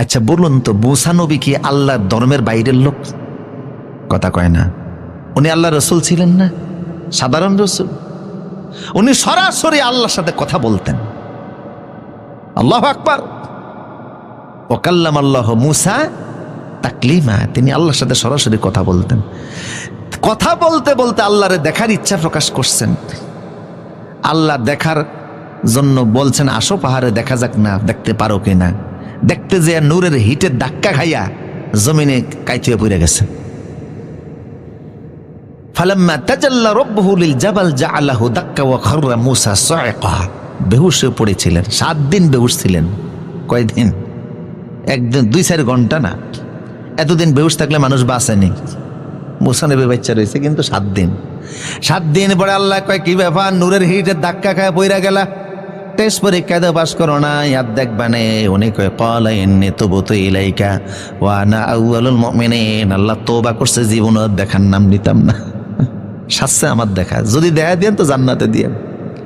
আচ্ছা বলুন তো, মুসা নবী কি আল্লাহর ধর্মের বাইরের লোক? কথা কয় না। উনি আল্লাহ রসুল ছিলেন না, সাধারণ রসুল। উনি সরাসরি আল্লাহর সাথে কথা বলতেন। আল্লাহু আকবার। ওয়াকাল্লাম আল্লাহ মুসা তাকলিমা, তিনি আল্লাহর সাথে সরাসরি কথা বলতেন। কথা বলতে বলতে আল্লাহরে দেখার ইচ্ছা প্রকাশ করছেন। আল্লাহ দেখার জন্য বলছেন, আসো পাহাড়ে দেখা যাক না, দেখতে পারো কিনা। দেখতে যে নূরের হিটের ধাক্কা খাইয়া জমিনে কাইতে পড়ে গেছে। ফালাম্মা তাজাল্লা রাব্বুহু লিল জাবাল জাআলাহু দাক্কা ওয়া খাররা মুসা সাইকা, বেহুশ হয়ে পড়েছিলেন। 7 দিন বেহুশ ছিলেন। কয়দিন? একদিন 2-4 ঘন্টা না। এতদিন বেহুশ থাকলে মানুষ বাঁচেনি। মুসা নবী বাচ্চা রয়েছে কিন্তু 7 দিন। 7 দিন পরে আল্লাহ কয়, কি ব্যাপার, নূরের হিটের ধাক্কা খায় পইরা গেলা, টেস্ট পরীক্ষায় তো পাস করো না, ইয়াদ দেখবা নে। উনি কয়, ক্বালা ইন্নী তুবতু ইলাইকা ওয়া আনা আউয়ালুল মুমিনিন। আল্লাহ তওবা করছে, জীবনে দেখার নাম নিতাম না। শাস্তি আমার দেখা, যদি দেখা দেন তো জান্নাতে দিয়েন।